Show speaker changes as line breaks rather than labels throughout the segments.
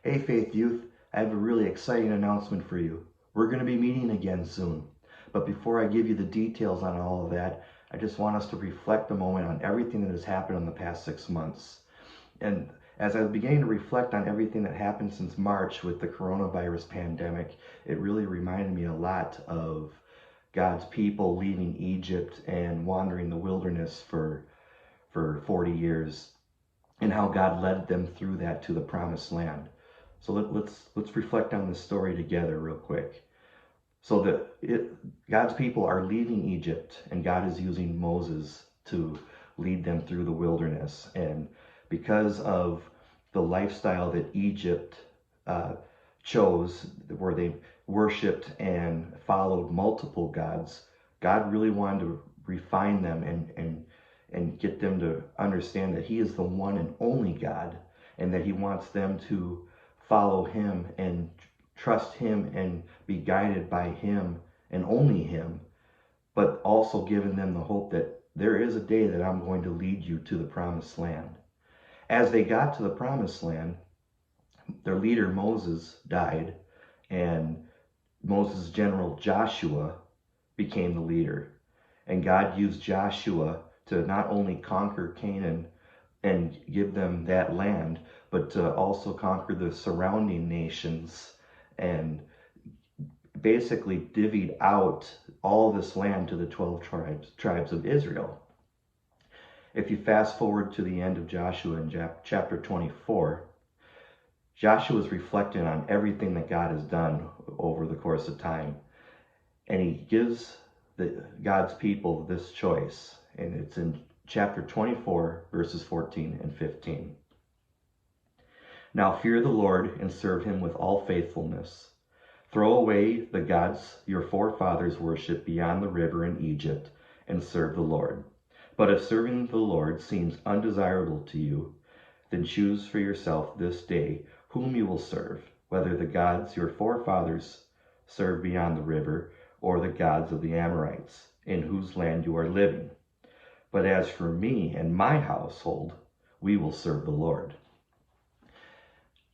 Hey Faith Youth, I have a really exciting announcement for you. We're going to be meeting again soon. But before I give you the details on all of that, I just want us to reflect a moment on everything that has happened in the past 6 months. And as I was beginning to reflect on everything that happened since March with the coronavirus pandemic, it really reminded me a lot of God's people leaving Egypt and wandering the wilderness for 40 years and how God led them through that to the promised land. So let's reflect on this story together real quick. So God's people are leaving Egypt, and God is using Moses to lead them through the wilderness. And because of the lifestyle that Egypt chose, where they worshipped and followed multiple gods, God really wanted to refine them and get them to understand that He is the one and only God, and that He wants them to follow Him and trust Him and be guided by Him and only Him, but also giving them the hope that there is a day that I'm going to lead you to the promised land. As they got to the promised land, their leader Moses died, and Moses' general Joshua became the leader. And God used Joshua to not only conquer Canaan and give them that land, but to also conquer the surrounding nations and basically divvied out all this land to the 12 tribes of Israel. If you fast forward to the end of Joshua in chapter 24, Joshua is reflecting on everything that God has done over the course of time. And he gives God's people this choice. And it's in chapter 24, verses 14 and 15. Now fear the Lord and serve Him with all faithfulness. Throw away the gods your forefathers worshipped beyond the river in Egypt and serve the Lord. But if serving the Lord seems undesirable to you, then choose for yourself this day whom you will serve, whether the gods your forefathers served beyond the river or the gods of the Amorites, in whose land you are living. But as for me and my household, we will serve the Lord.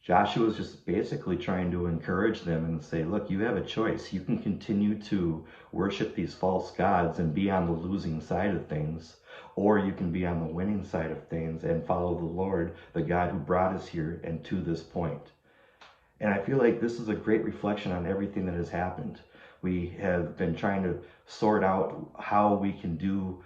Joshua is just basically trying to encourage them and say, look, you have a choice. You can continue to worship these false gods and be on the losing side of things, or you can be on the winning side of things and follow the Lord, the God who brought us here and to this point. And I feel like this is a great reflection on everything that has happened. We have been trying to sort out how we can do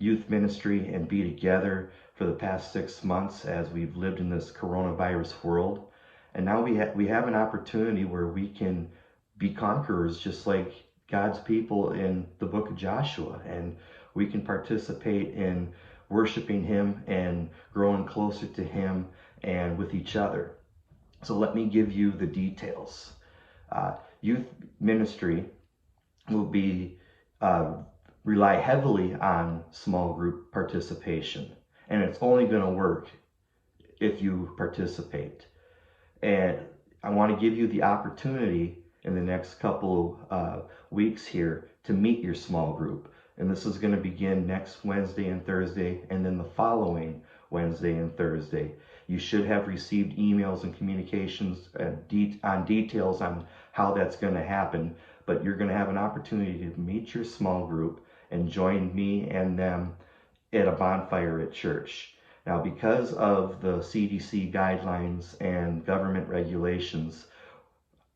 youth ministry and be together for the past 6 months as we've lived in this coronavirus world. And now we have an opportunity where we can be conquerors just like God's people in the book of Joshua. And we can participate in worshiping Him and growing closer to Him and with each other. So let me give you the details. Youth ministry will be rely heavily on small group participation, and it's only going to work if you participate. And I want to give you the opportunity in the next couple weeks here to meet your small group. And this is going to begin next Wednesday and Thursday, and then the following Wednesday and Thursday. You should have received emails and communications on details on how that's going to happen, but you're going to have an opportunity to meet your small group and join me and them at a bonfire at church. Now, because of the CDC guidelines and government regulations,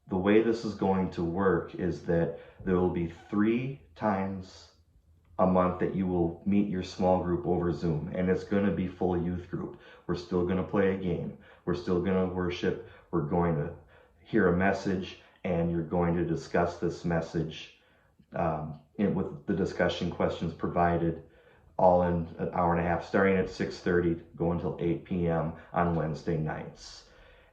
the way this is going to work is that there will be 3 times a month that you will meet your small group over Zoom, and it's going to be full youth group. We're still going to play a game. We're still going to worship. We're going to hear a message, and you're going to discuss this message with the discussion questions provided, all in an hour and a half, starting at 6:30, going until 8 p.m. on Wednesday nights.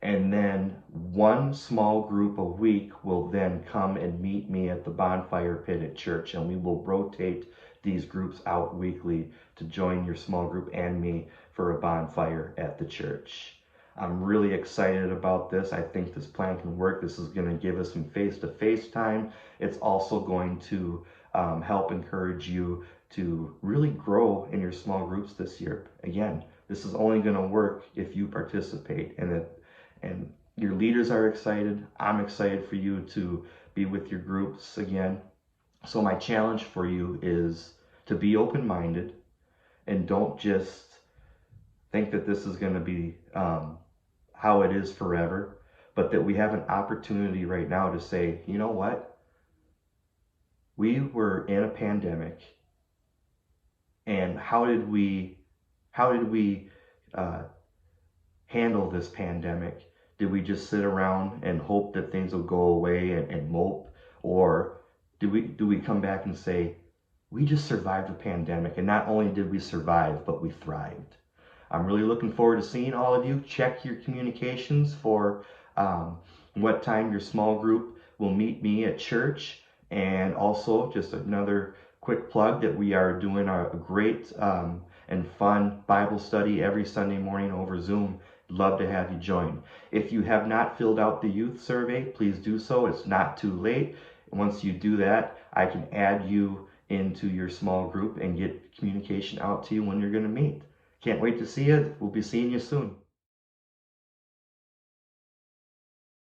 And then one small group a week will then come and meet me at the bonfire pit at church, and we will rotate these groups out weekly to join your small group and me for a bonfire at the church. I'm really excited about this. I think this plan can work. This is going to give us some face-to-face time. It's also going to help encourage you to really grow in your small groups this year. Again, this is only going to work if you participate, and Your leaders are excited. I'm excited for you to be with your groups again. So my challenge for you is to be open-minded and don't just think that this is going to be how it is forever, but that we have an opportunity right now to say, you know what? We were in a pandemic, and how did we uh, handle this pandemic? Did we just sit around and hope that things will go away and mope, or do we come back and say we just survived the pandemic, and not only did we survive, but we thrived? I'm really looking forward to seeing all of you. Check your communications for what time your small group will meet me at church. And also, just another quick plug that we are doing a great and fun Bible study every Sunday morning over Zoom. Love to have you join. If you have not filled out the youth survey, please do so. It's not too late. Once you do that, I can add you into your small group and get communication out to you when you're going to meet. Can't wait to see you. We'll be seeing you soon.